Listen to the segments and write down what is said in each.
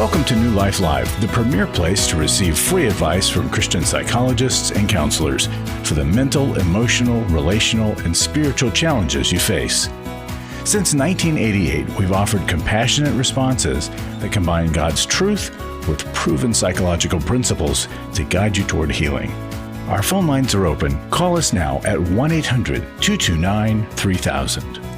Welcome to New Life Live, the premier place to receive free advice from Christian psychologists and counselors for the mental, emotional, relational, and spiritual challenges you face. Since 1988, we've offered compassionate responses that combine God's truth with proven psychological principles to guide you toward healing. Our phone lines are open. Call us now at 1-800-229-3000.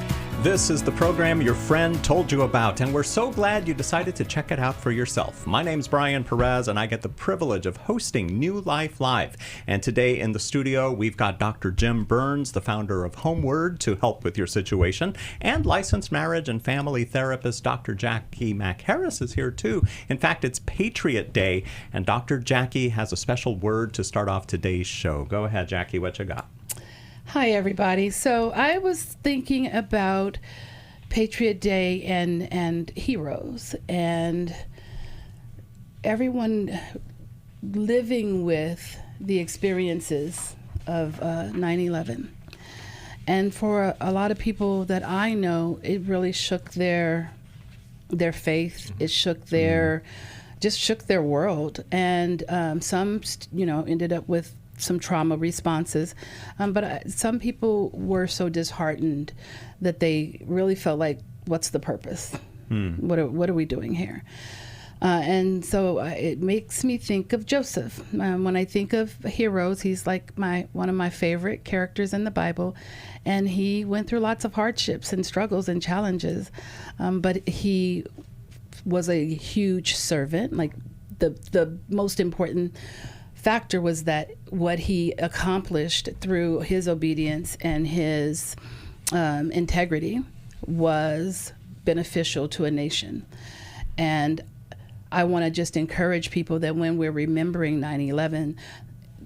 This is the program your friend told you about, and we're so glad you decided to check it out for yourself. My name's Brian Perez, and I get the privilege of hosting New Life Live. And today in the studio, we've got Dr. Jim Burns, the founder of Homeward, to help with your situation, and licensed marriage and family therapist Dr. Jacqui Mack-Harris is here too. In fact, it's Patriot Day, and Dr. Jacqui has a special word to start off today's show. Go ahead, Jacqui, what you got? Hi, everybody. So I was thinking about Patriot Day and heroes and everyone living with the experiences of 9/11. And for a lot of people that I know, it really shook their faith. It shook just shook their world. And some, ended up with some trauma responses, but some people were so disheartened that they really felt like, what's the purpose? What are we doing here? And so it makes me think of Joseph. When I think of heroes, he's like one of my favorite characters in the Bible, and he went through lots of hardships and struggles and challenges, but he was a huge servant. Like the most important factor was that what he accomplished through his obedience and his integrity was beneficial to a nation. And I want to just encourage people that when we're remembering 9/11,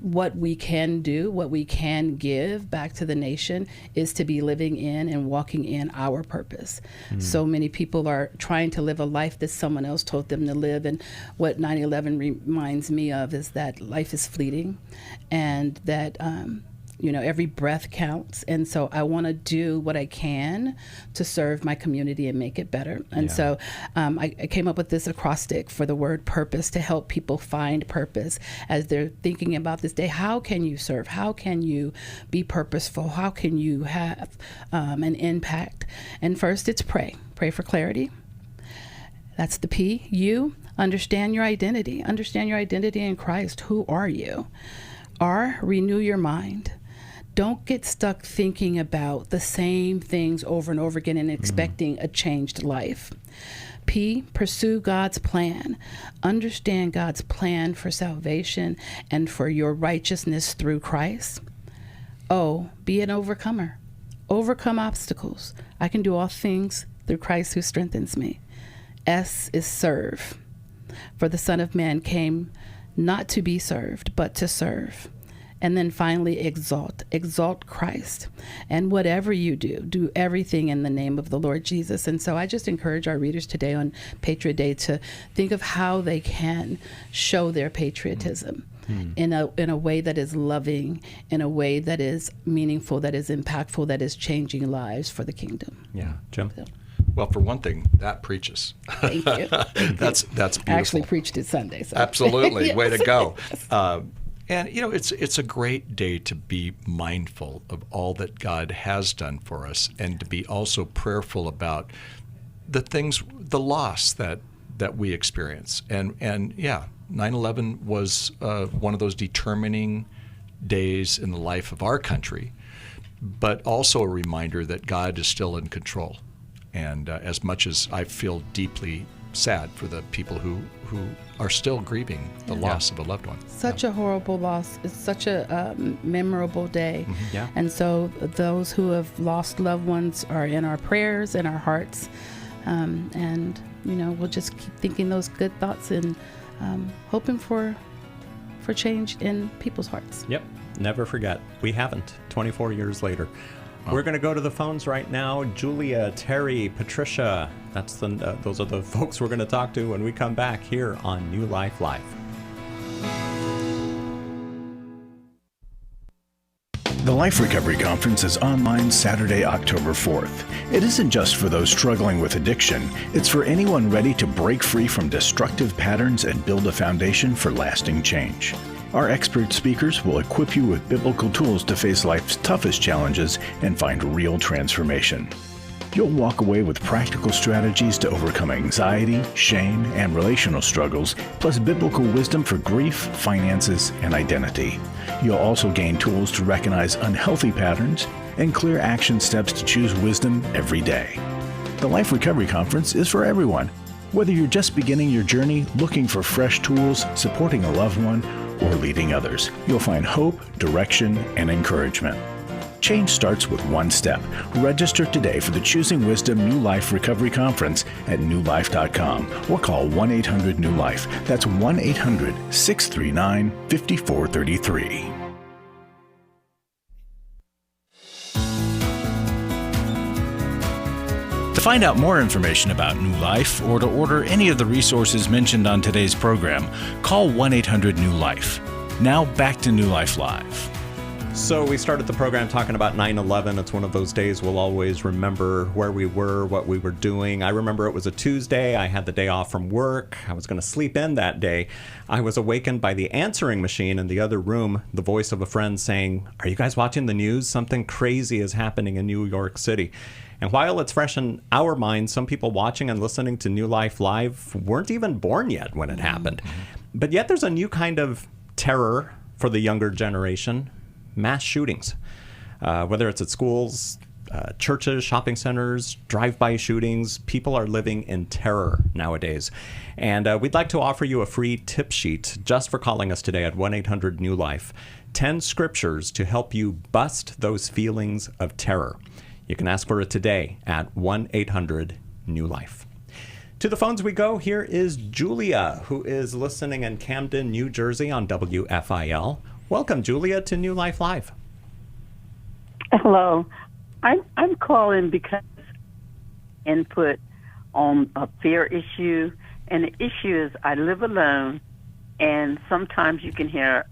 what we can do, what we can give back to the nation is to be living in and walking in our purpose. So many people are trying to live a life that someone else told them to live, and what 9/11 reminds me of is that life is fleeting, and that every breath counts. And so I want to do what I can to serve my community and make it better. And so I came up with this acrostic for the word purpose to help people find purpose as they're thinking about this day. How can you serve? How can you be purposeful? How can you have an impact? And first, it's pray. Pray for clarity. That's the P. You, understand your identity. Understand your identity in Christ. Who are you? R, renew your mind. Don't get stuck thinking about the same things over and over again and expecting a changed life. P, pursue God's plan. Understand God's plan for salvation and for your righteousness through Christ. O, be an overcomer. Overcome obstacles. I can do all things through Christ who strengthens me. S is serve. For the Son of Man came not to be served, but to serve. And then finally, exalt. Exalt Christ. And whatever you do, do everything in the name of the Lord Jesus. And so I just encourage our readers today on Patriot Day to think of how they can show their patriotism in a way that is loving, in a way that is meaningful, that is impactful, that is changing lives for the kingdom. Yeah, Jim? So. Well, for one thing, that preaches. Thank you. That's beautiful. I actually preached it Sunday. So. Absolutely. Yes. Way to go. And, it's a great day to be mindful of all that God has done for us, and to be also prayerful about the loss that we experience. And 9/11 was one of those determining days in the life of our country, but also a reminder that God is still in control. And as much as I feel deeply sad for the people who are still grieving the loss of a loved one. Such a horrible loss. It's such a memorable day. Yeah. And so those who have lost loved ones are in our prayers, in our hearts. And we'll just keep thinking those good thoughts and hoping for change in people's hearts. Yep. Never forget. We haven't, 24 years later. We're going to go to the phones right now. Julia, Terry, Patricia. Those are the folks we're going to talk to when we come back here on New Life Live. The Life Recovery Conference is online Saturday, October 4th. It isn't just for those struggling with addiction. It's for anyone ready to break free from destructive patterns and build a foundation for lasting change. Our expert speakers will equip you with biblical tools to face life's toughest challenges and find real transformation. You'll walk away with practical strategies to overcome anxiety, shame, and relational struggles, plus biblical wisdom for grief, finances, and identity. You'll also gain tools to recognize unhealthy patterns and clear action steps to choose wisdom every day. The Life Recovery Conference is for everyone. Whether you're just beginning your journey, looking for fresh tools, supporting a loved one, or leading others, you'll find hope, direction, and encouragement. Change starts with one step. Register today for the Choosing Wisdom New Life Recovery Conference at newlife.com or call 1-800-NEW-LIFE. That's 1-800-639-5433. To find out more information about New Life or to order any of the resources mentioned on today's program, call 1-800-NEW-LIFE. Now back to New Life Live. So we started the program talking about 9/11. It's one of those days we'll always remember where we were, what we were doing. I remember it was a Tuesday. I had the day off from work. I was going to sleep in that day. I was awakened by the answering machine in the other room, the voice of a friend saying, "Are you guys watching the news? Something crazy is happening in New York City." And while it's fresh in our minds, some people watching and listening to New Life Live weren't even born yet when it happened. But yet there's a new kind of terror for the younger generation. Mass shootings, whether it's at schools, churches, shopping centers, drive-by shootings. People are living in terror nowadays. And we'd like to offer you a free tip sheet just for calling us today at 1-800-NEW-LIFE. 10 scriptures to help you bust those feelings of terror. You can ask for it today at 1-800-NEW-LIFE. To the phones we go. Here is Julia, who is listening in Camden, New Jersey on WFIL. Welcome, Julia, to New Life Live. Hello. I'm calling because input on a fear issue, and the issue is I live alone, and sometimes you can hear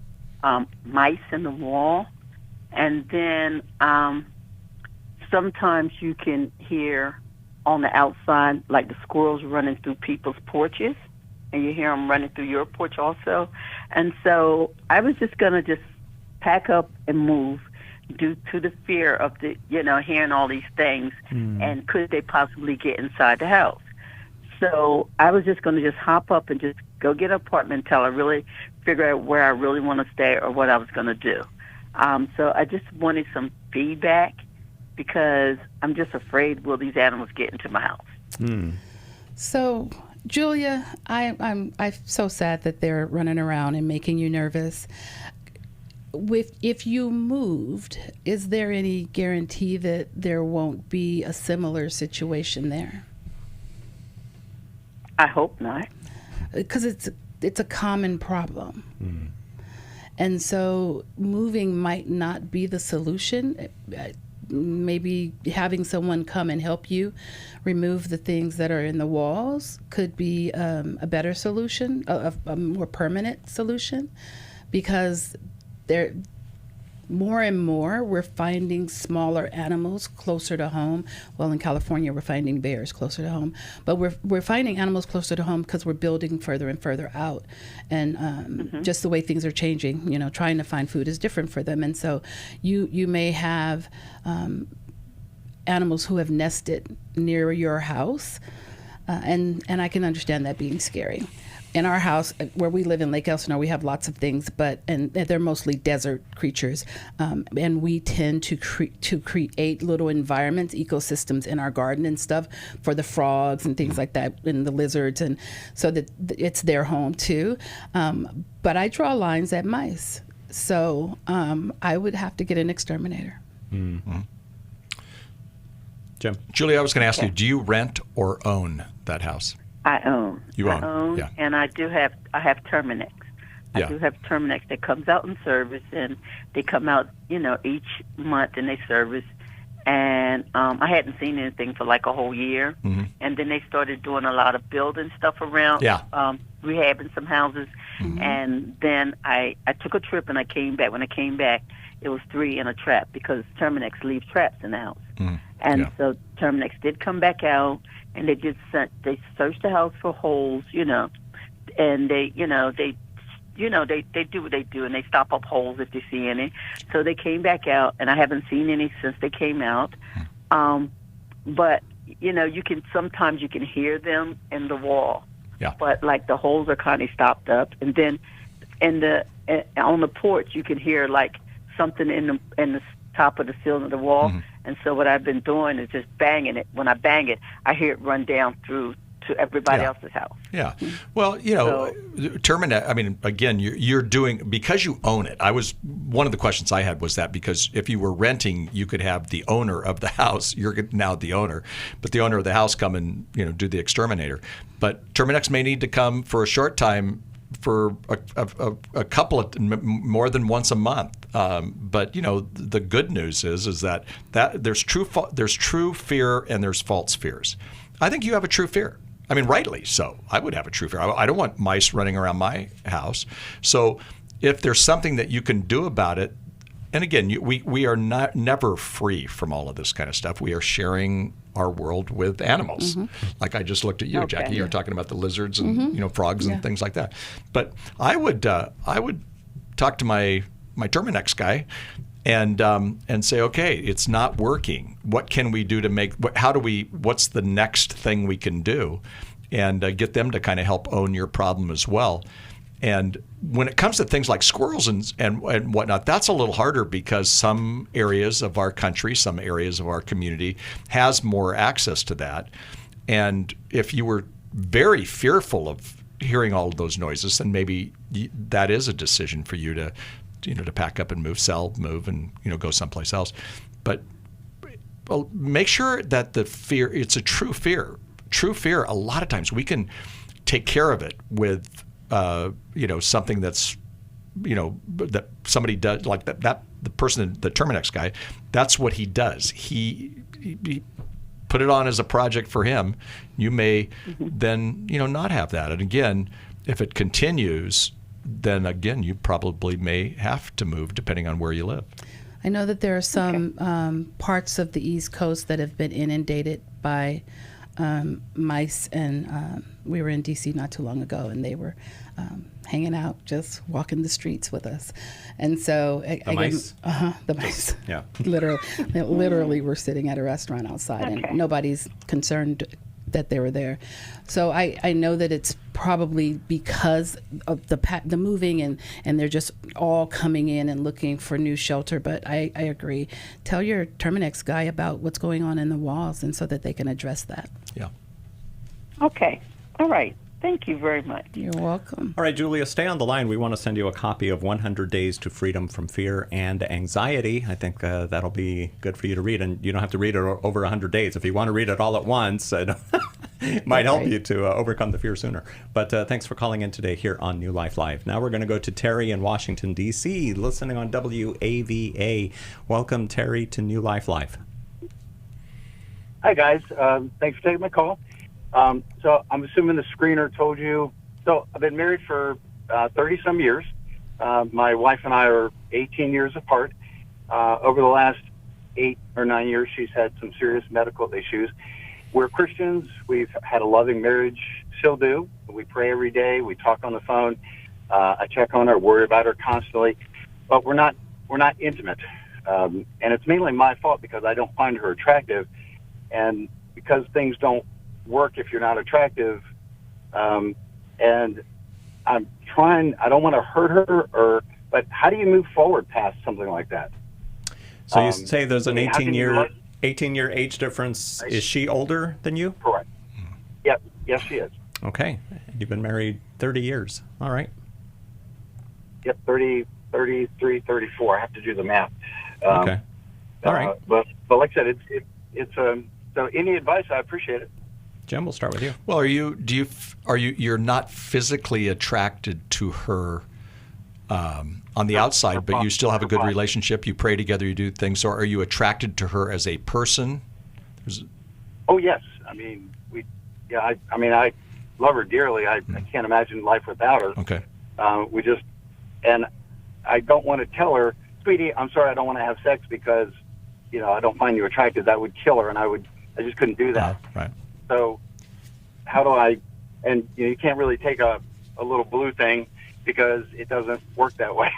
mice in the wall, and then sometimes you can hear on the outside, like the squirrels running through people's porches, and you hear them running through your porch also. And so I was just going to just pack up and move due to the fear of the, hearing all these things, and could they possibly get inside the house? So I was just going to just hop up and just go get an apartment until I really figure out where I really want to stay or what I was going to do. So I just wanted some feedback because I'm just afraid, will these animals get into my house? So, Julia, I'm so sad that they're running around and making you nervous. If you moved, is there any guarantee that there won't be a similar situation there? I hope not. Because it's a common problem. And so moving might not be the solution. Maybe having someone come and help you remove the things that are in the walls could be a better solution, a more permanent solution, because more and more we're finding smaller animals closer to home. Well, in California we're finding bears closer to home, but we're finding animals closer to home because we're building further and further out, and just the way things are changing, trying to find food is different for them. And so you may have animals who have nested near your house, and I can understand that being scary. In our house, where we live in Lake Elsinore, we have lots of things, and they're mostly desert creatures, and we tend to create little environments, ecosystems in our garden and stuff for the frogs and things like that, and the lizards, and so that it's their home too. But I draw lines at mice, so I would have to get an exterminator. Jim? Julia, I was going to ask you, do you rent or own that house? I own. You own, I own, yeah. And I have Terminex. I do have Terminex that comes out in service, and they come out, each month, and they service. and I hadn't seen anything for like a whole year. And then they started doing a lot of building stuff around, rehabbing some houses. And then I took a trip and I came back. When I came back, it was 3 in a trap because Terminex leaves traps in the house. And so Terminex did come back out, and they searched the house for holes, and they do what they do, and they stop up holes if they see any. So they came back out, and I haven't seen any since they came out. But sometimes you can hear them in the wall. Yeah. But like the holes are kind of stopped up, and then on the porch you can hear like something in the top of the ceiling of the wall. And so what I've been doing is just banging it. When I bang it, I hear it run down through to everybody else's house. Yeah. Well, Terminex, I mean, again, you're doing, because you own it. One of the questions I had was that because if you were renting, you could have the owner of the house. You're now the owner, but the owner of the house come and, do the exterminator. But Terminex may need to come for a short time for a couple of, more than once a month. But the good news is that there's true fear and there's false fears. I think you have a true fear. I mean, rightly so. I would have a true fear. I don't want mice running around my house. So if there's something that you can do about it, and again, we are never free from all of this kind of stuff. We are sharing our world with animals. Like I just looked at you, Jacqui. You were talking about the lizards and frogs and things like that. But I would talk to my Terminex guy and say, okay, it's not working. What can we do to what's the next thing we can do? And get them to kind of help own your problem as well. And when it comes to things like squirrels and whatnot, that's a little harder because some areas of our country, some areas of our community has more access to that. And if you were very fearful of hearing all of those noises, then maybe that is a decision for you to pack up and move and go someplace else. But make sure that the fear, it's a true fear. True fear, a lot of times we can take care of it with something that's, that somebody does, like that the person, the Terminex guy, that's what he does. He put it on as a project for him. You may then, not have that. And again, if it continues, then again, you probably may have to move depending on where you live. I know that there are some parts of the East Coast that have been inundated by mice, and we were in D.C. not too long ago, and they were hanging out, just walking the streets with us. And so mice? The mice. Yeah. Literally, we're sitting at a restaurant outside, and nobody's concerned that they were there. So I know that it's probably because of the moving, and they're just all coming in and looking for new shelter. But I agree. Tell your Terminex guy about what's going on in the walls, and so that they can address that. Yeah. Okay. All right. Thank you very much. You're welcome. All right, Julia, stay on the line. We want to send you a copy of 100 Days to Freedom from Fear and Anxiety. I think that'll be good for you to read, and you don't have to read it over 100 days. If you want to read it all at once, it might help you to overcome the fear sooner. But thanks for calling in today here on New Life Live. Now we're going to go to Terry in Washington, D.C., listening on WAVA. Welcome, Terry, to New Life Live. Hi, guys. Thanks for taking my call. So I'm assuming the screener told you. So I've been married for 30-some years. My wife and I are 18 years apart. Over the last 8 or 9 years, she's had some serious medical issues. We're Christians. We've had a loving marriage, still do. We pray every day. We talk on the phone. I check on her, worry about her constantly. But we're not intimate. And it's mainly my fault because I don't find her attractive. And because things don't work if you're not attractive, and I'm trying, I don't want to hurt her, but how do you move forward past something like that? So you say there's an 18-year age difference. Is she older than you? Correct. Yep. Yes, she is. Okay. You've been married 30 years. All right. Yep, 30, 33, 34. I have to do the math. Okay. All right. But like I said, it's so any advice, I appreciate it. Jim, we'll start with you. Well, you're not physically attracted to her on the outside, but you still have a good relationship. You pray together, you do things. So are you attracted to her as a person? Oh, yes. I mean, I love her dearly. I can't imagine life without her. Okay. And I don't want to tell her, sweetie, I'm sorry, I don't want to have sex because, I don't find you attractive. That would kill her, and I just couldn't do that. Right. So how do I, and you can't really take a little blue thing because it doesn't work that way.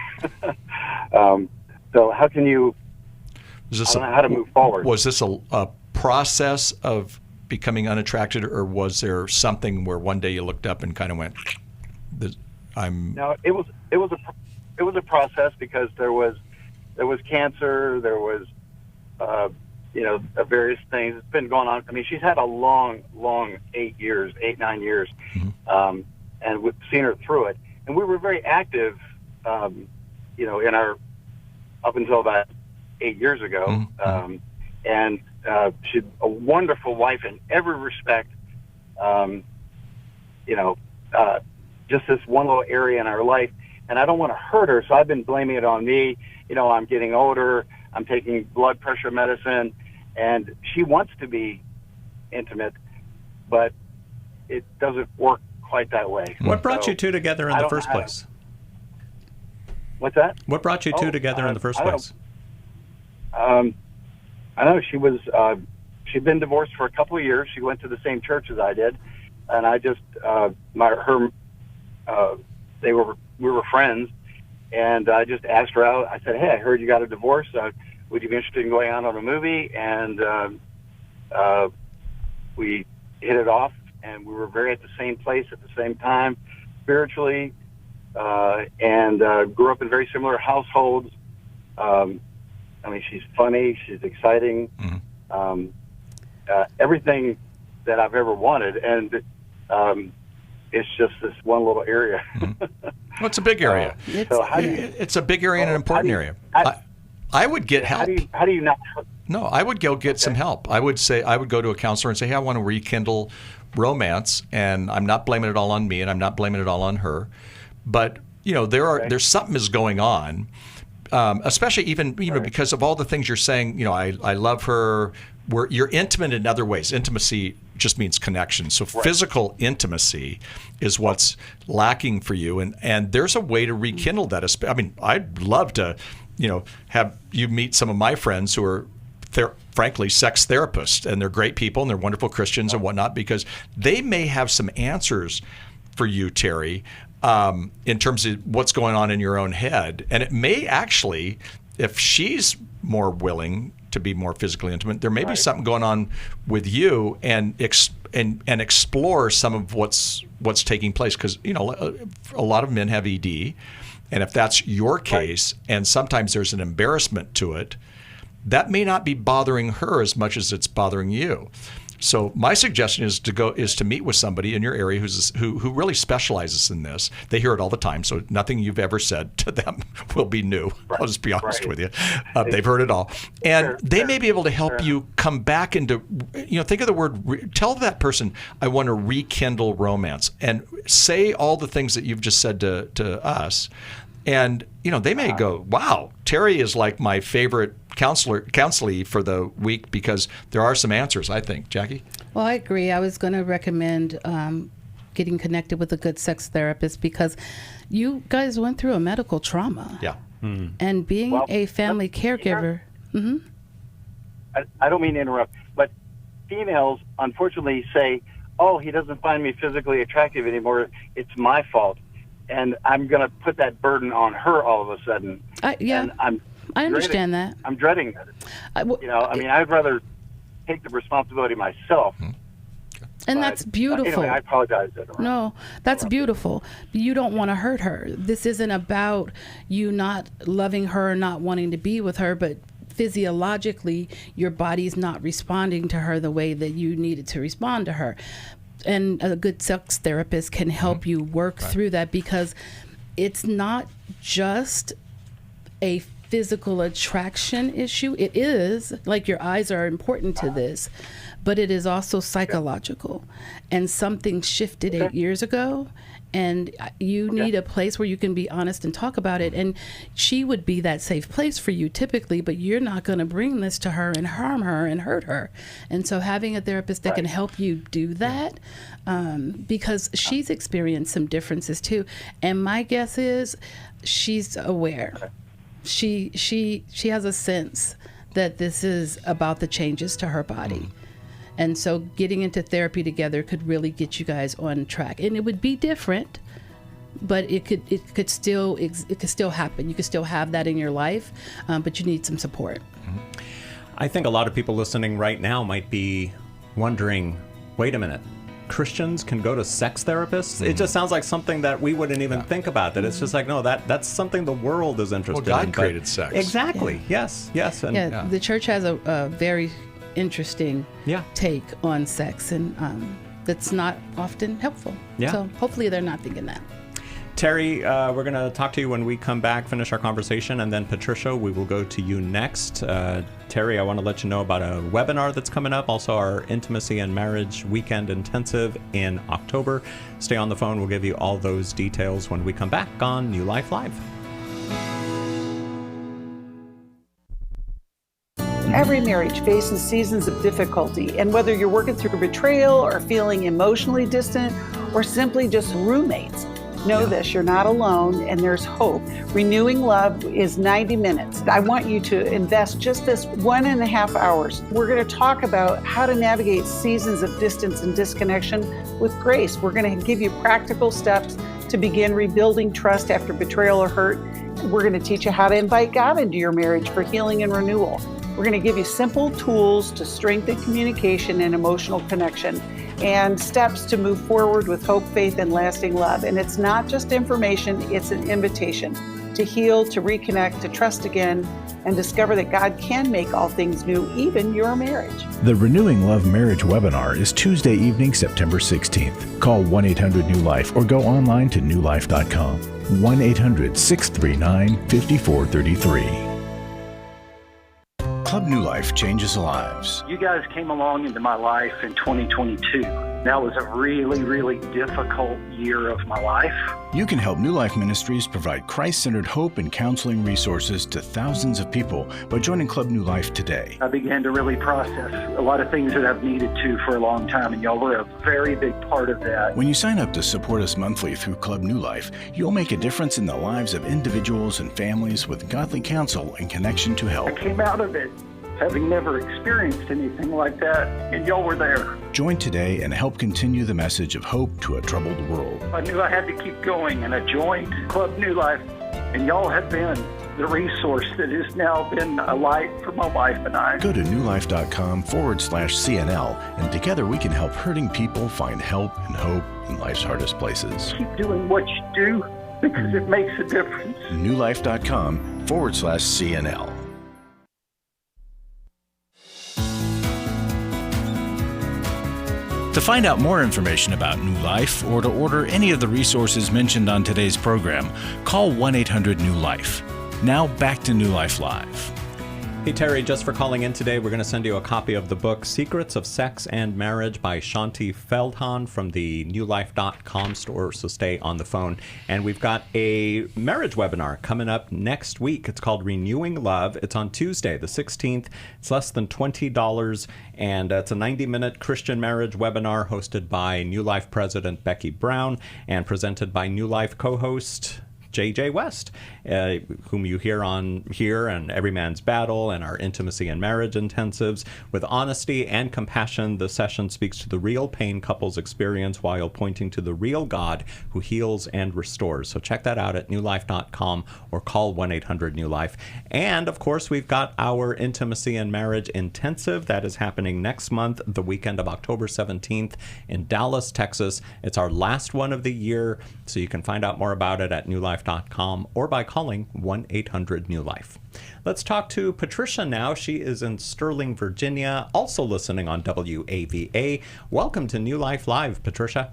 So how can you, I don't know how to move forward. Was this a process of becoming unattracted, or was there something where one day you looked up and kind of went, No, it was a process because there was cancer, there was various things. It's been going on. I mean, she's had a long 9 years, and we've seen her through it. And we were very active, in our up until about 8 years ago. And she's a wonderful wife in every respect. Just this one little area in our life, and I don't want to hurt her, so I've been blaming it on me. I'm getting older, I'm taking blood pressure medicine, and she wants to be intimate, but it doesn't work quite that way. What brought you two together in the first place? What's that? What brought you two together in the first place? I know she was. She'd been divorced for a couple of years. She went to the same church as I did, and I just we were friends, and I just asked her out. I said, "Hey, I heard you got a divorce. Would you be interested in going out on a movie?" And we hit it off, and we were very at the same place at the same time, spiritually, and grew up in very similar households. She's funny, she's exciting, everything that I've ever wanted, and it's just this one little area. Well, it's a big area. It's a big area and an important area. I would get help. How do you not? No, I would go get some help. I would go to a counselor and say, hey, I want to rekindle romance, and I'm not blaming it all on me, and I'm not blaming it all on her. But, there's something is going on. Especially even because of all the things you're saying, I love her. You're intimate in other ways. Intimacy just means connection. So physical intimacy is what's lacking for you, and there's a way to rekindle that. I'd love to, have you meet some of my friends who are, frankly, sex therapists, and they're great people and they're wonderful Christians and whatnot, because they may have some answers for you, Terry, in terms of what's going on in your own head. And it may actually, if she's more willing to be more physically intimate, there may be something going on with you, and explore some of what's taking place. Because, a lot of men have ED, and if that's your case, and sometimes there's an embarrassment to it, that may not be bothering her as much as it's bothering you. So my suggestion is to meet with somebody in your area who really specializes in this. They hear it all the time, so nothing you've ever said to them will be new. I'll just be honest with you. They've heard it all. And they may be able to help you come back into, think of the word, tell that person, I want to rekindle romance, and say all the things that you've just said to us. And, they may go, wow, Terry is like my favorite counselee for the week, because there are some answers, I think. Jacqui? Well, I agree. I was going to recommend getting connected with a good sex therapist, because you guys went through a medical trauma. Yeah. And being a family caregiver. I don't mean to interrupt, but females unfortunately say, oh, he doesn't find me physically attractive anymore. It's my fault. And I'm going to put that burden on her all of a sudden. And I understand that. I'm dreading that. I'd rather take the responsibility myself. And that's beautiful. Anyway, I apologize. No, that's beautiful. You don't want to hurt her. This isn't about you not loving her, not wanting to be with her, but physiologically, your body's not responding to her the way that you needed to respond to her. And a good sex therapist can help you work through that, because it's not just a physical attraction issue. It is, like, your eyes are important to this, but it is also psychological. And something shifted 8 years ago, and you need a place where you can be honest and talk about it. And she would be that safe place for you typically, but you're not going to bring this to her and harm her and hurt her. And so having a therapist that can help you do that, because she's experienced some differences too. And my guess is she's aware. She has a sense that this is about the changes to her body. And so getting into therapy together could really get you guys on track. And it would be different, but it could still happen. You could still have that in your life, but you need some support. I think a lot of people listening right now might be wondering, wait a minute, Christians can go to sex therapists? It just sounds like something that we wouldn't even think about. That it's just like, no, that's something the world is interested in. Well, God created sex. Exactly. Yeah. Yes. And the church has a very interesting take on sex, and that's not often helpful. So hopefully they're not thinking that. Terry, we're going to talk to you when we come back, finish our conversation, and then Patricia, we will go to you next. Terry, I want to let you know about a webinar that's coming up, also our Intimacy and Marriage Weekend Intensive in October. Stay on the phone. We'll give you all those details when we come back on New Life Live. Every marriage faces seasons of difficulty, and whether you're working through betrayal or feeling emotionally distant or simply just roommates, know this, you're not alone and there's hope. Renewing Love is 90 minutes. I want you to invest just this 1.5 hours. We're going to talk about how to navigate seasons of distance and disconnection with grace. We're going to give you practical steps to begin rebuilding trust after betrayal or hurt. We're going to teach you how to invite God into your marriage for healing and renewal. We're going to give you simple tools to strengthen communication and emotional connection, and steps to move forward with hope, faith, and lasting love. And it's not just information, it's an invitation to heal, to reconnect, to trust again, and discover that God can make all things new, even your marriage. The Renewing Love Marriage webinar is Tuesday evening, September 16th. Call 1-800-NEW-LIFE or go online to newlife.com. 1-800-639-5433. Club New Life changes lives. You guys came along into my life in 2022. That was a really, really difficult year of my life. You can help New Life Ministries provide Christ-centered hope and counseling resources to thousands of people by joining Club New Life today. I began to really process a lot of things that I've needed to for a long time, and y'all were a very big part of that. When you sign up to support us monthly through Club New Life, you'll make a difference in the lives of individuals and families with godly counsel and connection to help. I came out of it having never experienced anything like that, and y'all were there. Join today and help continue the message of hope to a troubled world. I knew I had to keep going, and I joined Club New Life, and y'all have been the resource that has now been a light for my wife and I. Go to newlife.com/CNL, and together we can help hurting people find help and hope in life's hardest places. Keep doing what you do, because it makes a difference. newlife.com/CNL. To find out more information about New Life or to order any of the resources mentioned on today's program, call 1-800-NEW-LIFE. Now back to New Life Live. Hey, Terry, just for calling in today, we're going to send you a copy of the book Secrets of Sex and Marriage by Shaunti Feldhahn from the newlife.com store, so stay on the phone. And we've got a marriage webinar coming up next week. It's called Renewing Love. It's on Tuesday, the 16th. It's less than $20, and it's a 90-minute Christian marriage webinar hosted by New Life President Becky Brown and presented by New Life co-host J.J. West, whom you hear on here and Every Man's Battle and our Intimacy and Marriage Intensives. With honesty and compassion, the session speaks to the real pain couples experience while pointing to the real God who heals and restores. So check that out at newlife.com or call 1-800-NEW-LIFE. And, of course, we've got our Intimacy and Marriage Intensive. That is happening next month, the weekend of October 17th in Dallas, Texas. It's our last one of the year, so you can find out more about it at newlife.com or by calling 1-800-NEW-LIFE. Let's talk to Patricia now. She is in Sterling, Virginia, also listening on WAVA. Welcome to New Life Live, Patricia.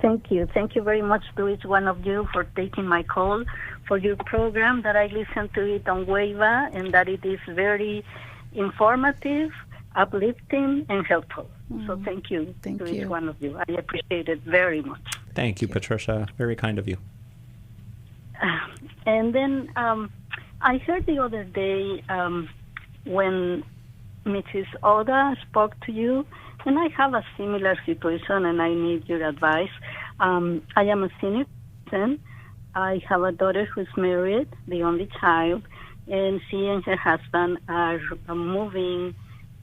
Thank you. Thank you very much to each one of you for taking my call, for your program that I listen to it on Waiva, and that it is very informative, uplifting, and helpful. So thank you to each one of you. I appreciate it very much. Thank you, Patricia. Very kind of you. And then I heard the other day when Mrs. Oda spoke to you, and I have a similar situation, and I need your advice. I am a senior citizen. I have a daughter who's married, the only child, and she and her husband are moving,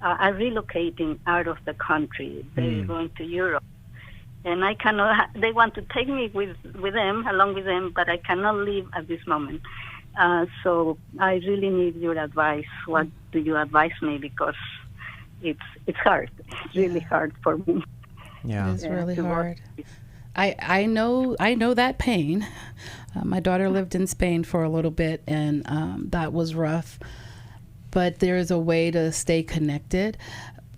are relocating out of the country. They're going to Europe. And I cannot, they want to take me with them, along with them, but I cannot leave at this moment. So I really need your advice. What do you advise me? Because it's hard. It's really hard for me. Yeah, it's really hard. I know that pain. My daughter lived in Spain for a little bit, and that was rough. But there is a way to stay connected.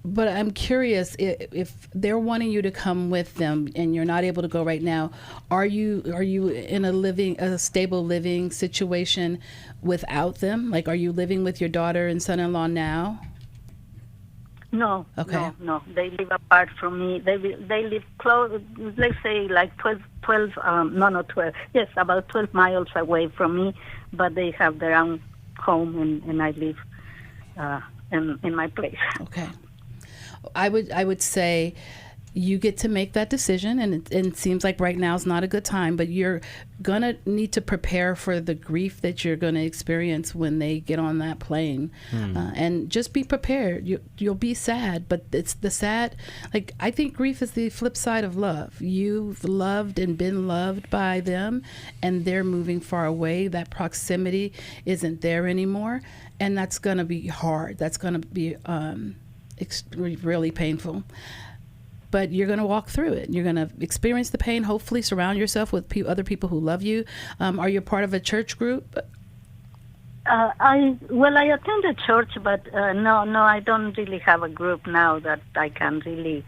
But I'm curious, if they're wanting you to come with them and you're not able to go right now, are you in a stable living situation without them? Like, are you living with your daughter and son-in-law now? No. Okay. No. They live apart from me. They live close. Let's say like 12. Yes, about 12 miles away from me. But they have their own home, and I live in my place. Okay. I would say you get to make that decision, and it seems like right now is not a good time, but you're going to need to prepare for the grief that you're going to experience when they get on that plane. And just be prepared. You'll be sad, but it's the sad, like, I think grief is the flip side of love. You've loved and been loved by them, and they're moving far away. That proximity isn't there anymore, and that's going to be hard. That's going to be really painful. But you're going to walk through it. You're going to experience the pain, hopefully surround yourself with other people who love you. Are you part of a church group? I attend a church, but no, I don't really have a group now that I can really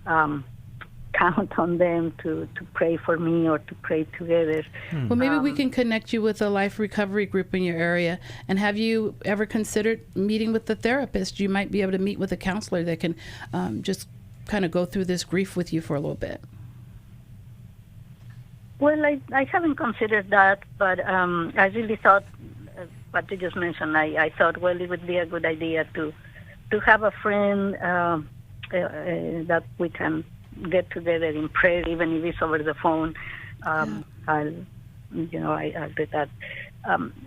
count on them to pray for me or to pray together. Well, maybe we can connect you with a life recovery group in your area. And have you ever considered meeting with the therapist? You might be able to meet with a counselor that can just kind of go through this grief with you for a little bit. Well, I haven't considered that, but I really thought, what you just mentioned, I thought, well, it would be a good idea to have a friend that we can get together in prayer, even if it's over the phone. I'll do that.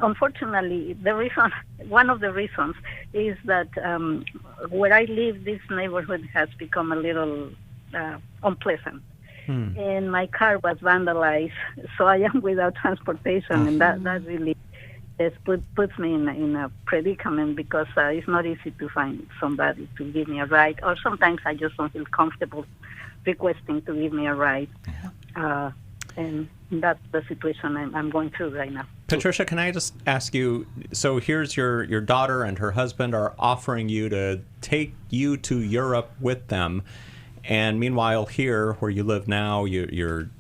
Unfortunately, one of the reasons is that where I live, this neighborhood has become a little unpleasant. And my car was vandalized, so I am without transportation, and that really puts me in a predicament, because it's not easy to find somebody to give me a ride, or sometimes I just don't feel comfortable requesting to give me a ride. And that's the situation I'm going through right now. Patricia, can I just ask you, so here's your daughter and her husband are offering you to take you to Europe with them, and meanwhile here where you live now, your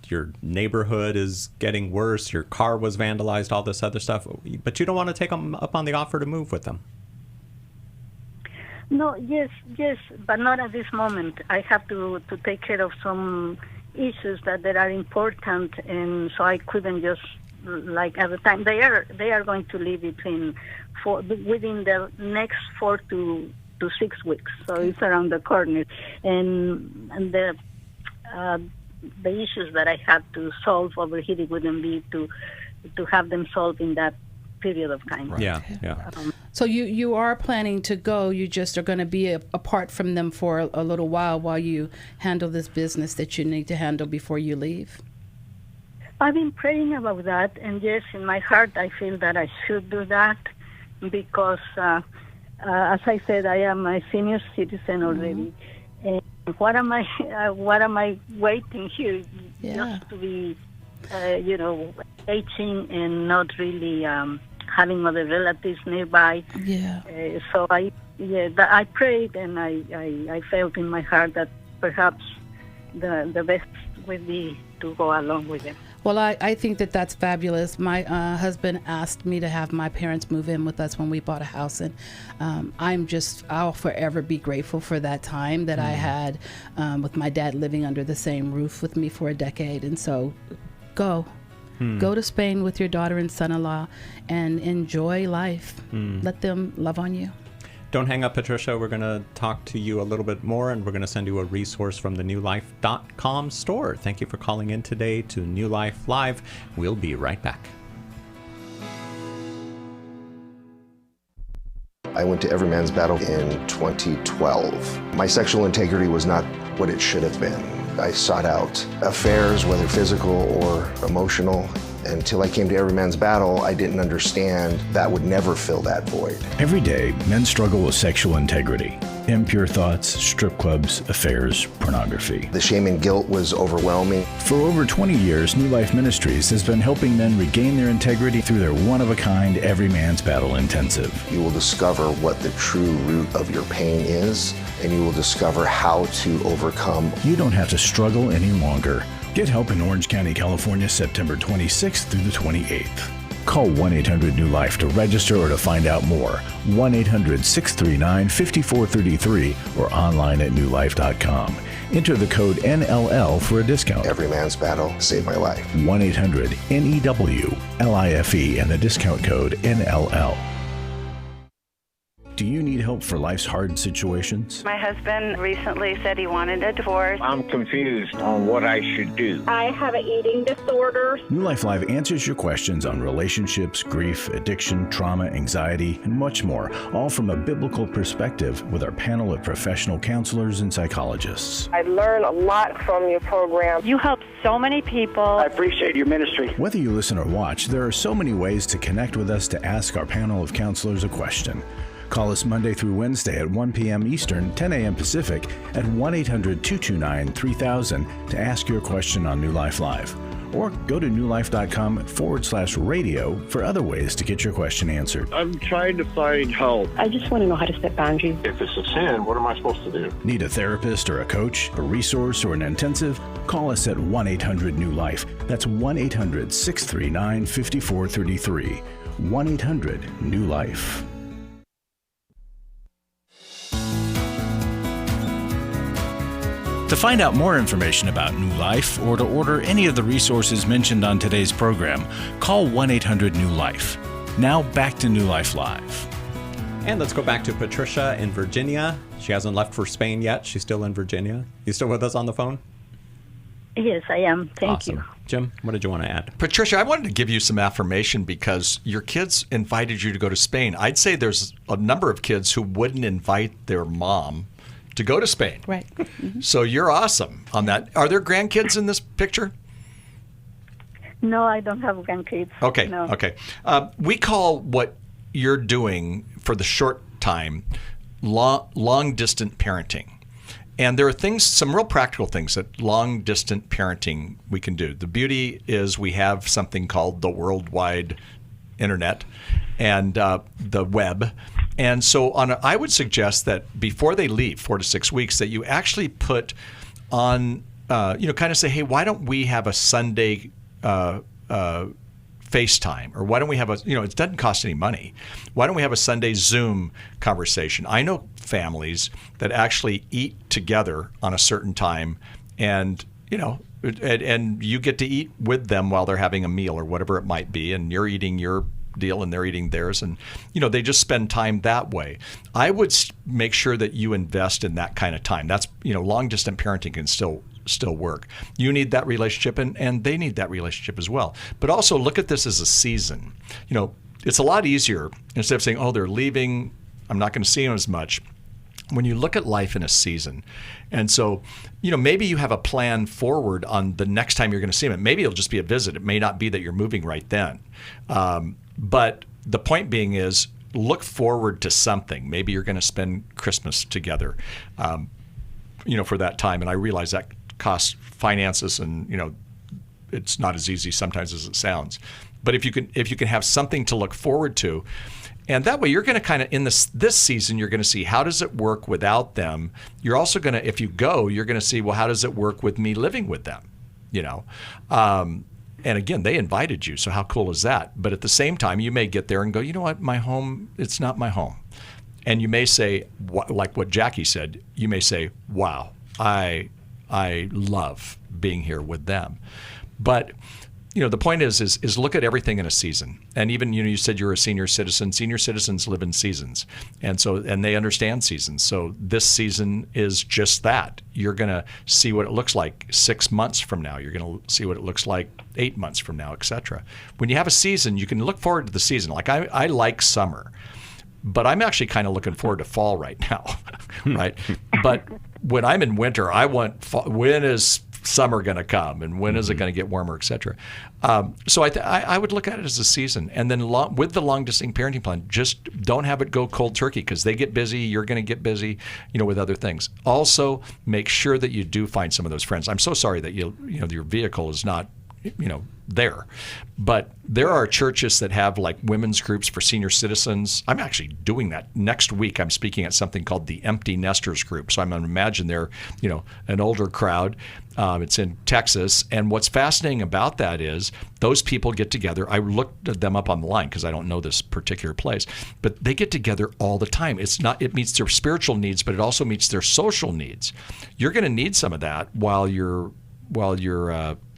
neighborhood is getting worse, your car was vandalized, all this other stuff, but you don't want to take them up on the offer to move with them. No, yes, but not at this moment. I have to take care of some issues that are important, and so I couldn't just, like, at the time they are going to leave within the next 4 to 6 weeks, so it's around the corner, and the issues that I have to solve over here, it wouldn't be to have them solved in that period of time. Right. Yeah. So you are planning to go. You just are going to be apart from them for a little while you handle this business that you need to handle before you leave. I've been praying about that, and yes, in my heart I feel that I should do that, because as I said, I am a senior citizen already, and what am I waiting here just to be, aging and not really having other relatives nearby. So I prayed, and I felt in my heart that perhaps the best would be to go along with them. Well, I think that that's fabulous. My husband asked me to have my parents move in with us when we bought a house, and I'll forever be grateful for that time that I had with my dad living under the same roof with me for a decade. And so go to Spain with your daughter and son-in-law and enjoy life. Let them love on you. Don't hang up, Patricia. We're going to talk to you a little bit more, and we're going to send you a resource from the newlife.com store. Thank you for calling in today to New Life Live. We'll be right back. I went to Every Man's Battle in 2012. My sexual integrity was not what it should have been. I sought out affairs, whether physical or emotional. Until I came to Every Man's Battle, I didn't understand that would never fill that void. Every day, men struggle with sexual integrity. Impure thoughts, strip clubs, affairs, pornography. The shame and guilt was overwhelming. For over 20 years, New Life Ministries has been helping men regain their integrity through their one-of-a-kind Every Man's Battle Intensive. You will discover what the true root of your pain is, and you will discover how to overcome. You don't have to struggle any longer. Get help in Orange County, California, September 26th through the 28th. Call 1-800-NEW-LIFE to register or to find out more. 1-800-639-5433 or online at newlife.com. Enter the code NLL for a discount. Every Man's Battle saved my life. 1-800-NEWLIFE and the discount code NLL. Do you need help for life's hard situations? My husband recently said he wanted a divorce. I'm confused on what I should do. I have an eating disorder. New Life Live answers your questions on relationships, grief, addiction, trauma, anxiety, and much more, all from a biblical perspective with our panel of professional counselors and psychologists. I learned a lot from your program. You help so many people. I appreciate your ministry. Whether you listen or watch, there are so many ways to connect with us to ask our panel of counselors a question. Call us Monday through Wednesday at 1 p.m. Eastern, 10 a.m. Pacific at 1-800-229-3000 to ask your question on New Life Live. Or go to newlife.com/radio for other ways to get your question answered. I'm trying to find help. I just want to know how to set boundaries. If it's a sin, what am I supposed to do? Need a therapist or a coach, a resource, or an intensive? Call us at 1-800-NEW-LIFE. That's 1-800-639-5433. 1-800-NEW-LIFE. To find out more information about New Life or to order any of the resources mentioned on today's program, call 1-800-NEW-LIFE. Now back to New Life Live. And let's go back to Patricia in Virginia. She hasn't left for Spain yet. She's still in Virginia. You still with us on the phone? Yes, I am. Thank you. Jim, what did you want to add? Patricia, I wanted to give you some affirmation because your kids invited you to go to Spain. I'd say there's a number of kids who wouldn't invite their mom to go to Spain. Right. Mm-hmm. So you're awesome on that. Are there grandkids in this picture? No, I don't have grandkids. Okay. No. Okay. We call what you're doing for the short time long-distance parenting. And there are things, some real practical things that long-distance parenting we can do. The beauty is we have something called the worldwide internet and the web. And so I would suggest that before they leave, 4 to 6 weeks, that you actually put on, kind of say, hey, why don't we have a Sunday FaceTime? Or why don't we have it doesn't cost any money. Why don't we have a Sunday Zoom conversation? I know families that actually eat together on a certain time and you get to eat with them while they're having a meal or whatever it might be, and you're eating your deal and they're eating theirs, and they just spend time that way. I would make sure that you invest in that kind of time. That's long distance parenting can still work. You need that relationship and they need that relationship as well. But also look at this as a season. It's a lot easier instead of saying, oh, they're leaving, I'm not going to see them as much. When you look at life in a season. And so, maybe you have a plan forward on the next time you're going to see them. Maybe it'll just be a visit. It may not be that you're moving right then. But the point being is look forward to something. Maybe you're going to spend Christmas together, for that time. And I realize that costs finances and, it's not as easy sometimes as it sounds. But if you can have something to look forward to, and that way you're going to kind of, in this season, you're going to see how does it work without them. You're also going to, if you go, you're going to see, well, how does it work with me living with them? you know. And again, they invited you, so how cool is that? But at the same time, you may get there and go, you know what, my home, it's not my home. And you may say, like what Jackie said, you may say, wow, I love being here with them. But you know, the point is look at everything in a season. And even, you know, you said you're a senior citizen. Senior citizens live in seasons. And they understand seasons. So this season is just that. You're going to see what it looks like 6 months from now. You're going to see what it looks like 8 months from now, et cetera. When you have a season, you can look forward to the season. Like I like summer, but I'm actually kind of looking forward to fall right now, right? But when I'm in winter, I want fall. When is summer going to come, and when is it going to get warmer, et cetera? So I would look at it as a season. And then with the long distance parenting plan, just don't have it go cold turkey, because they get busy. You're going to get busy, you know, with other things. Also, make sure that you do find some of those friends. I'm so sorry that your vehicle is not, you know, there. But there are churches that have like women's groups for senior citizens. I'm actually doing that next week. I'm speaking at something called the Empty Nesters Group. So I'm going to imagine they're, you know, an older crowd. It's in Texas. And what's fascinating about that is those people get together. I looked them up on the line because I don't know this particular place, but they get together all the time. It meets their spiritual needs, but it also meets their social needs. You're going to need some of that while you're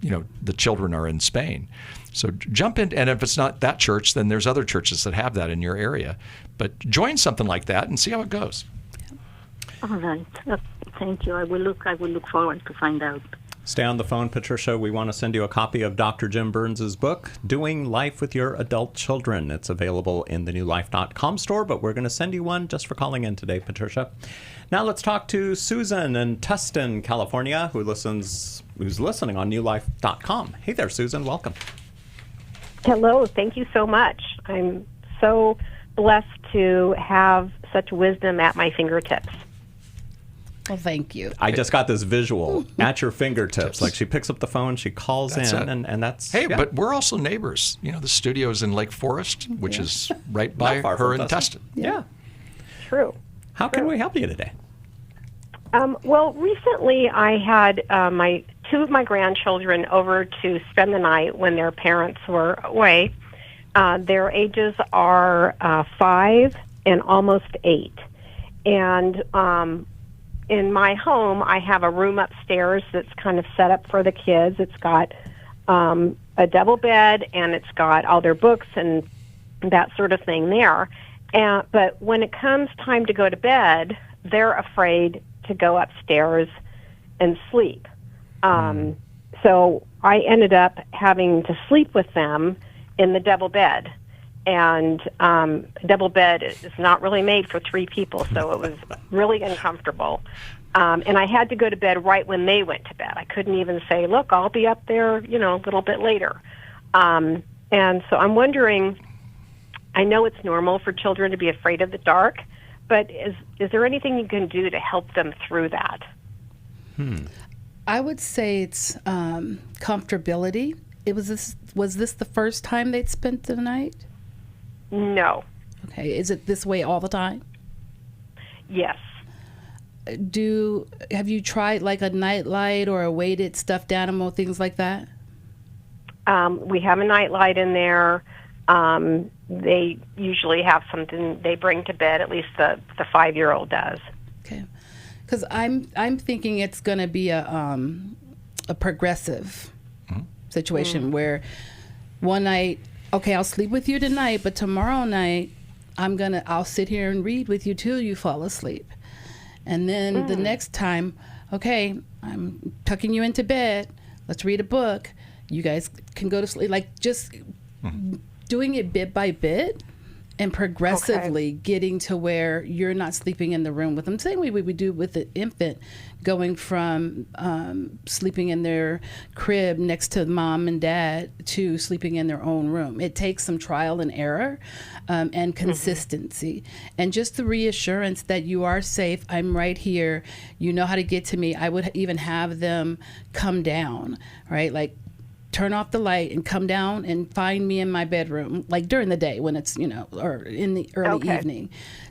you know, the children are in Spain. So jump in, and if it's not that church, then there's other churches that have that in your area. But join something like that and see how it goes. All right. Thank you. I will look forward to find out. Stay on the phone, Patricia. We want to send you a copy of Dr. Jim Burns' book, Doing Life with Your Adult Children. It's available in the newlife.com store, but we're going to send you one just for calling in today, Patricia. Now let's talk to Susan in Tustin, California, who's listening on newlife.com. Hey there, Susan. Welcome. Hello. Thank you so much. I'm so blessed to have such wisdom at my fingertips. Well, thank you. I just got this visual at your fingertips. Like she picks up the phone, she calls and that's... Hey, but we're also neighbors. You know, the studio's in Lake Forest, which is right by her in Tustin. Yeah. True. How can we help you today? Well, recently I had two of my grandchildren over to spend the night when their parents were away. Their ages are 5 and almost 8. And in my home, I have a room upstairs that's kind of set up for the kids. It's got a double bed, and it's got all their books and that sort of thing there. But when it comes time to go to bed, they're afraid to go upstairs and sleep. So I ended up having to sleep with them in the double bed. And double bed is not really made for 3 people, so it was really uncomfortable. And I had to go to bed right when they went to bed. I couldn't even say, look, I'll be up there, you know, a little bit later. And so I'm wondering, I know it's normal for children to be afraid of the dark, but is there anything you can do to help them through that? I would say it's comfortability. Was this the first time they'd spent the night? No. Okay. Is it this way all the time? Yes. Have you tried like a nightlight or a weighted stuffed animal, things like that? We have a nightlight in there. They usually have something they bring to bed, at least the 5-year-old does. Okay. Because I'm thinking it's going to be a progressive situation where one night, okay, I'll sleep with you tonight, but tomorrow night I'll sit here and read with you till you fall asleep. And then the next time, okay, I'm tucking you into bed. Let's read a book. You guys can go to sleep. Like just doing it bit by bit and progressively getting to where you're not sleeping in the room with them. Same way we would do with the infant, going from sleeping in their crib next to mom and dad to sleeping in their own room. It takes some trial and error and consistency. And just the reassurance that you are safe, I'm right here, you know how to get to me. I would even have them come down, right? Like turn off the light and come down and find me in my bedroom, like during the day when it's, or in the early evening,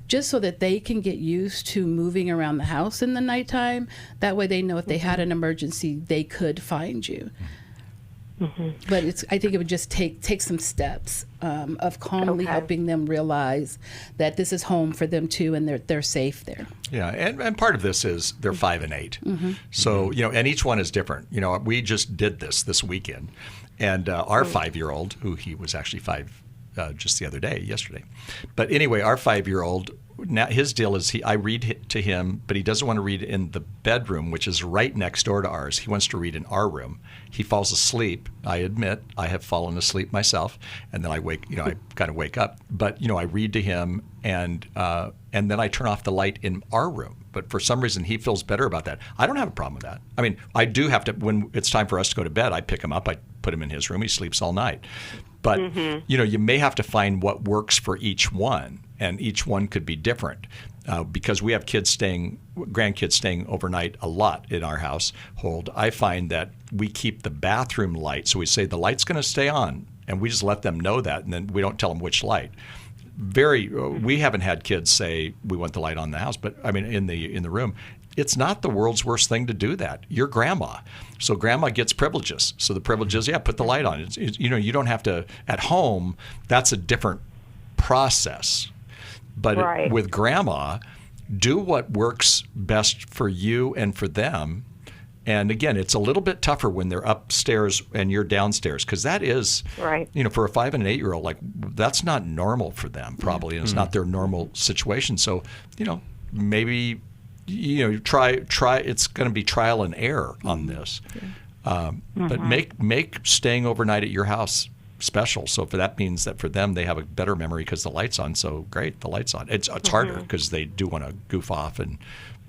just so that they can get used to moving around the house in the nighttime. That way they know if they had an emergency, they could find you. But I think it would just take some steps of calmly helping them realize that this is home for them too, and they're safe there. Yeah, and part of this is they're 5 and 8. So, and each one is different. We just did this weekend, and our 5-year-old, who he was actually 5 just the other day, yesterday. But anyway, our 5-year-old, now his deal is I read to him, but he doesn't want to read in the bedroom, which is right next door to ours. He wants to read in our room. He falls asleep. I admit I have fallen asleep myself, and then I wake. I kind of wake up. But I read to him, and then I turn off the light in our room. But for some reason, he feels better about that. I don't have a problem with that. I mean, I do have to, when it's time for us to go to bed, I pick him up, I put him in his room, he sleeps all night. But, you may have to find what works for each one, and each one could be different. Because we have grandkids staying overnight a lot in our household. I find that we keep the bathroom light. So we say the light's going to stay on, and we just let them know that, and then we don't tell them which light. We haven't had kids say we want the light on in the house, but I mean in the room. It's not the world's worst thing to do that. You're grandma, so grandma gets privileges. So the privilege is, put the light on. You don't have to at home. That's a different process. But with grandma, do what works best for you and for them. And again, it's a little bit tougher when they're upstairs and you're downstairs, because that is, for a 5 and an 8-year-old, like that's not normal for them probably, and it's not their normal situation. So, maybe, try. It's going to be trial and error on this, but make staying overnight at your house special. So for that means that for them, they have a better memory because the light's on. So great, the light's on. It's harder because they do want to goof off and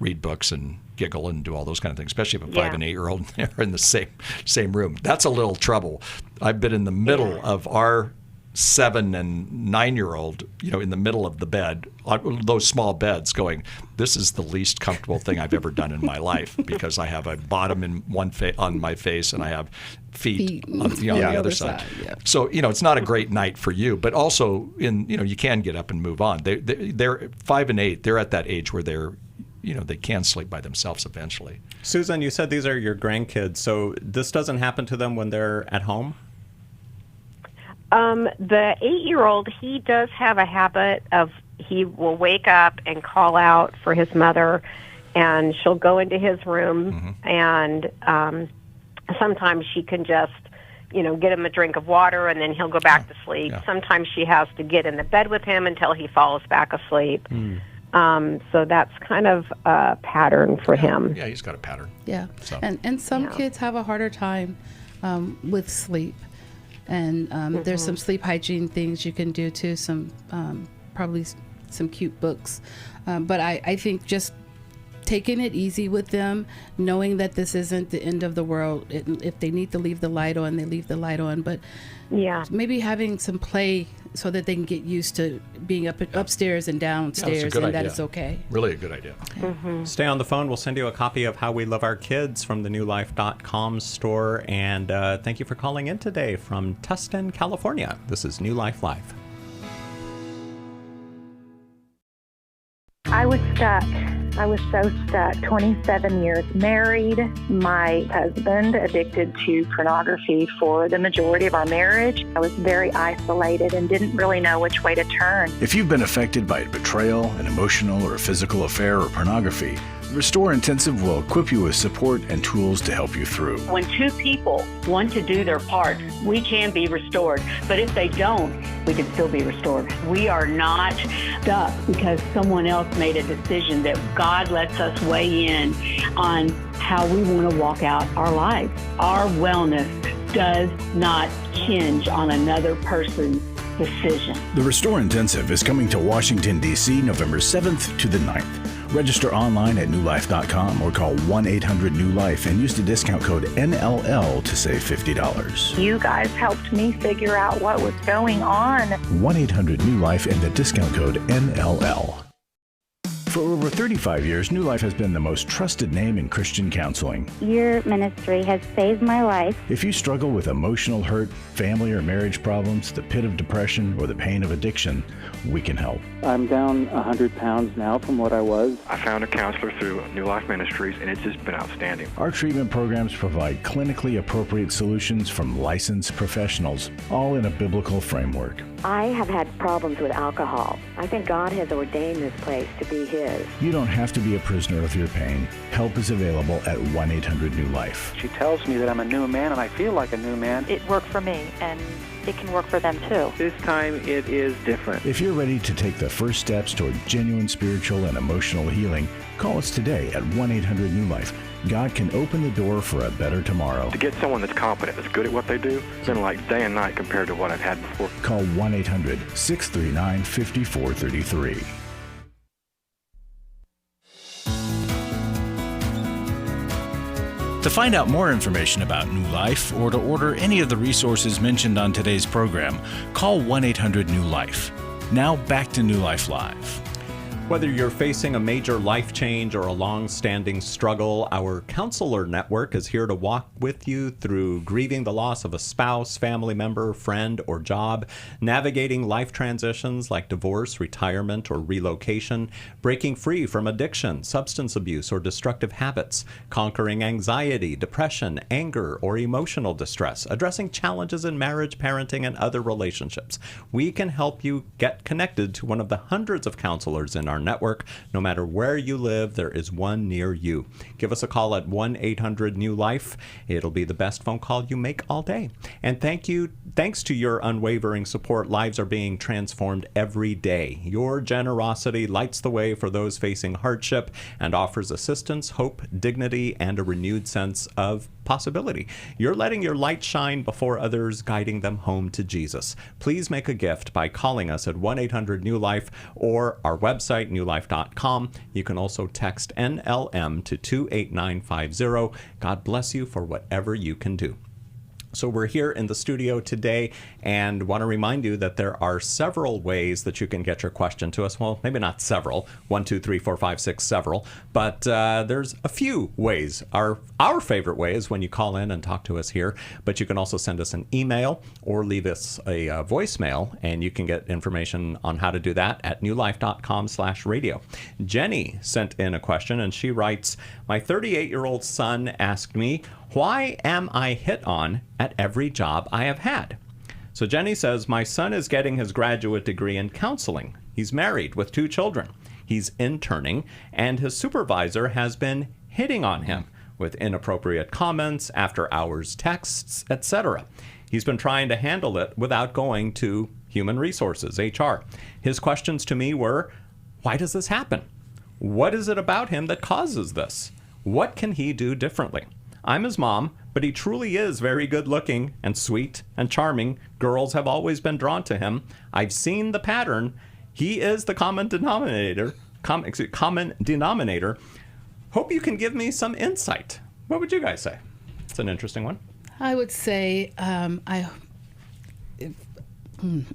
read books and giggle and do all those kind of things, especially if a 5 and 8-year-old are in the same room. That's a little trouble. I've been in the middle of our 7 and 9-year-old, in the middle of the bed, on those small beds, going, this is the least comfortable thing I've ever done in my life, because I have a bottom in on my face and I have feet on the other side. So, it's not a great night for you, but also you can get up and move on. They're 5 and 8. They're at that age where they can sleep by themselves eventually. Susan, you said these are your grandkids, so this doesn't happen to them when they're at home? The 8-year-old, he does have a habit of, he will wake up and call out for his mother, and she'll go into his room, and sometimes she can just, get him a drink of water, and then he'll go back to sleep. Sometimes she has to get in the bed with him until he falls back asleep. So that's kind of a pattern for him. Yeah, he's got a pattern. Yeah, so. And some kids have a harder time with sleep. And there's some sleep hygiene things you can do too, probably some cute books. But I think just taking it easy with them, knowing that this isn't the end of the world. If they need to leave the light on, they leave the light on. But maybe having some play so that they can get used to being upstairs and downstairs, and that it's okay. Really a good idea. Stay on the phone. We'll send you a copy of How We Love Our Kids from the newlife.com store. And thank you for calling in today from Tustin, California. This is New Life Live. I was stuck. I was so stuck. 27 years married. My husband addicted to pornography for the majority of our marriage. I was very isolated and didn't really know which way to turn. If you've been affected by betrayal, an emotional or physical affair, or pornography, Restore Intensive will equip you with support and tools to help you through. When two people want to do their part, we can be restored. But if they don't, we can still be restored. We are not stuck because someone else made a decision. That God lets us weigh in on how we want to walk out our lives. Our wellness does not hinge on another person's decision. The Restore Intensive is coming to Washington, D.C. November 7th to the 9th. Register online at newlife.com or call 1-800-NEW-LIFE and use the discount code NLL to save $50. You guys helped me figure out what was going on. 1-800-NEW-LIFE and the discount code NLL. For over 35 years, New Life has been the most trusted name in Christian counseling. Your ministry has saved my life. If you struggle with emotional hurt, family or marriage problems, the pit of depression, or the pain of addiction, we can help. I'm down 100 pounds now from what I was. I found a counselor through New Life Ministries, and it's just been outstanding. Our treatment programs provide clinically appropriate solutions from licensed professionals, all in a biblical framework. I have had problems with alcohol. I think God has ordained this place to be His. You don't have to be a prisoner of your pain. Help is available at 1-800-NEW-LIFE. She tells me that I'm a new man, and I feel like a new man. It worked for me, and it can work for them too. This time it is different. If you're ready to take the first steps toward genuine spiritual and emotional healing, call us today at 1-800-NEW-LIFE. God can open the door for a better tomorrow. To get someone that's competent, that's good at what they do, it's been like day and night compared to what I've had before. Call 1-800-639-5433. To find out more information about New Life or to order any of the resources mentioned on today's program, call 1-800-NEW-LIFE. Now back to New Life Live. Whether you're facing a major life change or a long-standing struggle, our counselor network is here to walk with you through grieving the loss of a spouse, family member, friend, or job, navigating life transitions like divorce, retirement, or relocation, breaking free from addiction, substance abuse, or destructive habits, conquering anxiety, depression, anger, or emotional distress, addressing challenges in marriage, parenting, and other relationships. We can help you get connected to one of the hundreds of counselors in our network. No matter where you live, there is one near you. Give us a call at 1-800-NEW-LIFE. It'll be the best phone call you make all day. And thanks to your unwavering support, lives are being transformed every day. Your generosity lights the way for those facing hardship and offers assistance, hope, dignity, and a renewed sense of possibility. You're letting your light shine before others, guiding them home to Jesus. Please make a gift by calling us at 1-800-NEW-LIFE or our website, newlife.com. You can also text NLM to 28950. God bless you for whatever you can do. So we're here in the studio today and want to remind you that there are several ways that you can get your question to us. Well, maybe not several, 1, 2, 3, 4, 5, 6, several, but there's a few ways. Our favorite way is when you call in and talk to us here, but you can also send us an email or leave us a voicemail, and you can get information on how to do that at newlife.com/radio. Jenny sent in a question, and she writes, my 38-year-old son asked me, why am I hit on at every job I have had? So Jenny says, my son is getting his graduate degree in counseling. He's married with 2 children. He's interning, and his supervisor has been hitting on him with inappropriate comments, after-hours texts, etc. He's been trying to handle it without going to Human Resources, HR. His questions to me were, why does this happen? What is it about him that causes this? What can he do differently? I'm his mom, but he truly is very good-looking and sweet and charming. Girls have always been drawn to him. I've seen the pattern. He is the common denominator. Hope you can give me some insight. What would you guys say? It's an interesting one. I would say I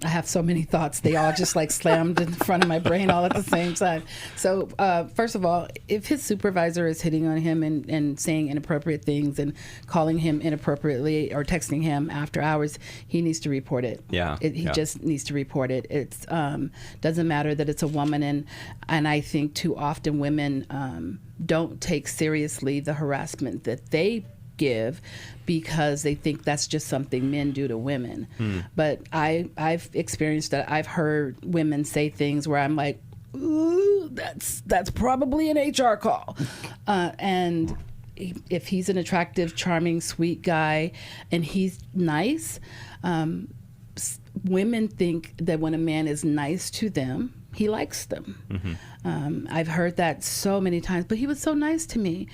have so many thoughts. They all just like slammed in front of my brain all at the same time. So first of all, if his supervisor is hitting on him and saying inappropriate things and calling him inappropriately or texting him after hours, he needs to report it. He just needs to report it. It doesn't matter that it's a woman, and I think too often women don't take seriously the harassment that they give because they think that's just something men do to women. But I've experienced that. I've heard women say things where I'm like, ooh, that's probably an HR call. And if he's an attractive, charming, sweet guy and he's nice, women think that when a man is nice to them, he likes them. I've heard that so many times, but he was so nice to me.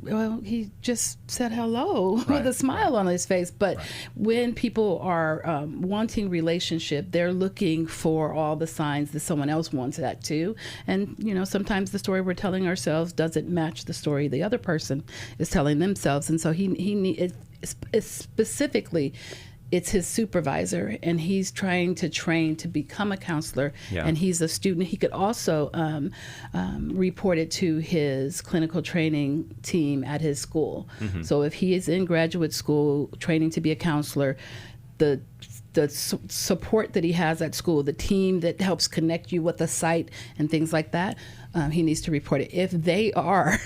Well, he just said hello with a smile on his face. But when people are wanting relationship, they're looking for all the signs that someone else wants that too. And, sometimes the story we're telling ourselves doesn't match the story the other person is telling themselves. And so he specifically, it's his supervisor, and he's trying to train to become a counselor, and he's a student. He could also report it to his clinical training team at his school. So if he is in graduate school training to be a counselor, the support that he has at school, the team that helps connect you with the site and things like that, he needs to report it. If they are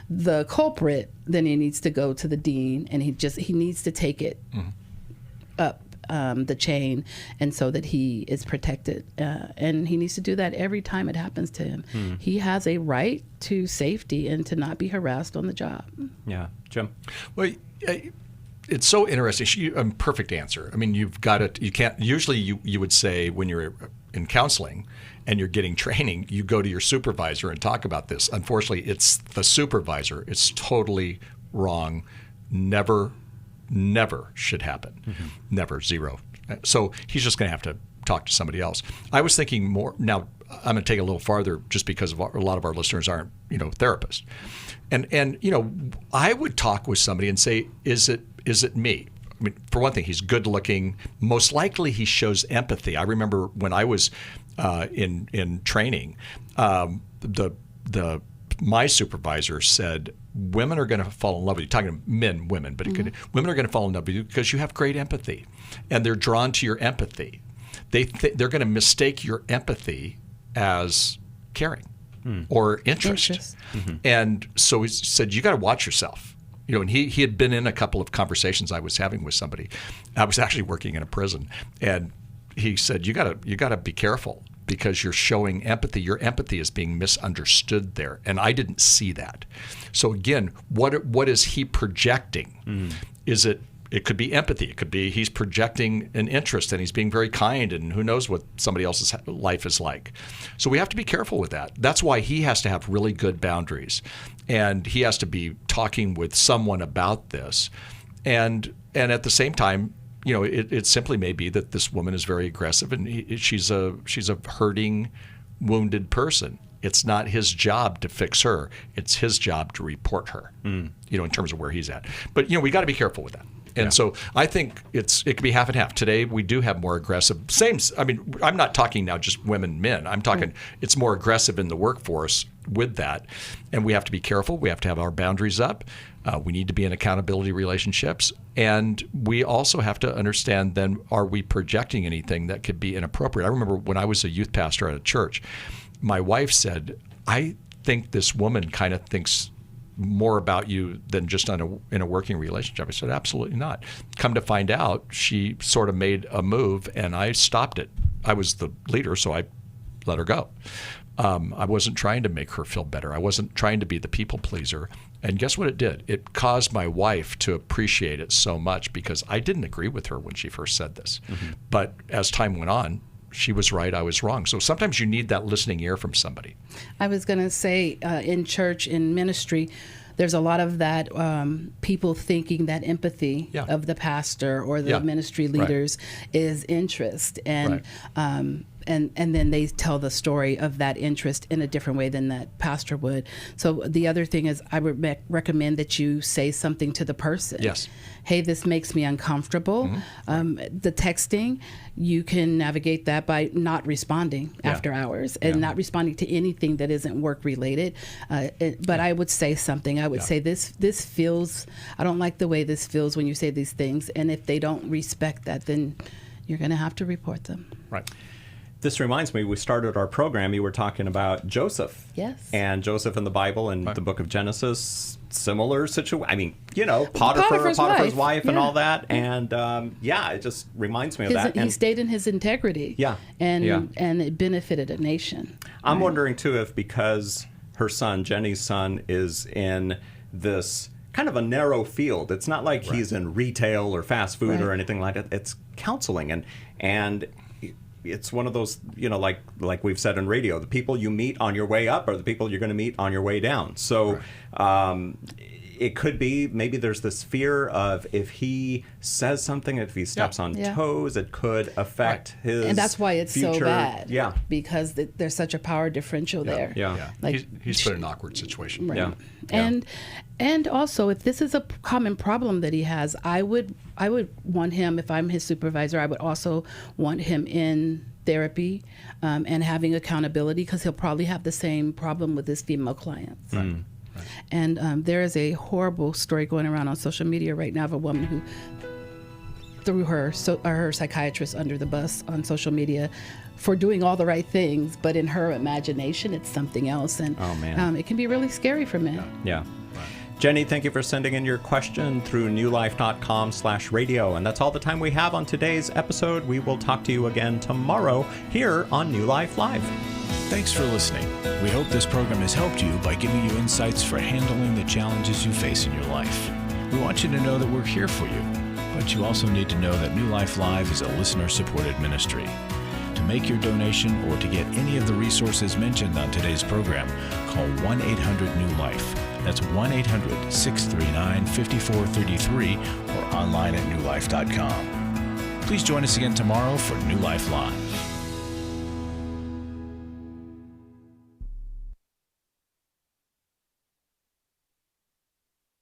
the culprit, then he needs to go to the dean, and he needs to take it up the chain, and so that he is protected. And he needs to do that every time it happens to him. He has a right to safety and to not be harassed on the job. Yeah. Jim? Well, it's so interesting. Perfect answer. I mean, you've got it. You can't. Usually, you would say when you're in counseling and you're getting training, you go to your supervisor and talk about this. Unfortunately, it's the supervisor. It's totally wrong. Never should happen. Never, zero. So he's just going to have to talk to somebody else. I was thinking more. Now I'm going to take it a little farther, just because a lot of our listeners aren't, therapists. And I would talk with somebody and say, is it me? I mean, for one thing, he's good looking. Most likely he shows empathy. I remember when I was in training, my supervisor said, women are going to fall in love with you. Talking to women, but women are going to fall in love with you because you have great empathy, and they're drawn to your empathy. They're going to mistake your empathy as caring or interest. And so he said, you got to watch yourself. And he had been in a couple of conversations I was having with somebody. I was actually working in a prison, and he said, you got to be careful, because you're showing empathy. Your empathy is being misunderstood there, and I didn't see that. So again, what is he projecting? Is it could be empathy. It could be he's projecting an interest, and he's being very kind, and who knows what somebody else's life is like. So we have to be careful with that. That's why he has to have really good boundaries, and he has to be talking with someone about this. And at the same time, it simply may be that this woman is very aggressive, and she's a hurting, wounded person. It's not his job to fix her. It's his job to report her, in terms of where he's at. But, we got to be careful with that. And so I think it could be half and half. Today we do have more aggressive. I'm not talking now just women, men. I'm talking it's more aggressive in the workforce with that. And we have to be careful. We have to have our boundaries up. We need to be in accountability relationships. And we also have to understand then, are we projecting anything that could be inappropriate? I remember when I was a youth pastor at a church, my wife said, I think this woman kind of thinks more about you than just in a working relationship. I said, absolutely not. Come to find out, she sort of made a move, and I stopped it. I was the leader, so I let her go. I wasn't trying to make her feel better. I wasn't trying to be the people pleaser. And guess what it did? It caused my wife to appreciate it so much, because I didn't agree with her when she first said this. But as time went on, she was right, I was wrong. So sometimes you need that listening ear from somebody. I was going to say, in church, in ministry, there's a lot of that people thinking that empathy of the pastor or the ministry leaders is interest. And and then they tell the story of that interest in a different way than that pastor would. So the other thing is, I would recommend that you say something to the person. Yes. Hey, this makes me uncomfortable. The texting, you can navigate that by not responding after hours and not responding to anything that isn't work related. But I would say something. I would say this feels, I don't like the way this feels when you say these things. And if they don't respect that, then you're going to have to report them. Right. This reminds me, we started our program, you were talking about Joseph. Yes. And Joseph in the Bible and the book of Genesis, similar situation. I mean, Potiphar's wife and all that. And it just reminds me of that. He stayed in his integrity. Yeah. And it benefited a nation. I'm wondering, too, if because her son, Jenny's son, is in this kind of a narrow field. It's not like he's in retail or fast food or anything like that. It's counseling. And it's one of those, like we've said in radio, the people you meet on your way up are the people you're going to meet on your way down. So it could be maybe there's this fear of if he says something, if he steps on toes, it could affect his and that's why it's future. so bad. Yeah. Because there's such a power differential there. Yeah. Like, he's put in an awkward situation. Right. Yeah. And also, if this is a common problem that he has, I would want him, if I'm his supervisor, I would also want him in therapy and having accountability, because he'll probably have the same problem with his female clients. Right. And there is a horrible story going around on social media right now of a woman who threw her psychiatrist under the bus on social media for doing all the right things, but in her imagination, it's something else. And it can be really scary for men. Yeah. Jenny, thank you for sending in your question through newlife.com/radio. And that's all the time we have on today's episode. We will talk to you again tomorrow here on New Life Live. Thanks for listening. We hope this program has helped you by giving you insights for handling the challenges you face in your life. We want you to know that we're here for you, but you also need to know that New Life Live is a listener-supported ministry. To make your donation or to get any of the resources mentioned on today's program, call 1-800-NEW-LIFE. That's 1-800-639-5433 or online at newlife.com. Please join us again tomorrow for New Life Live.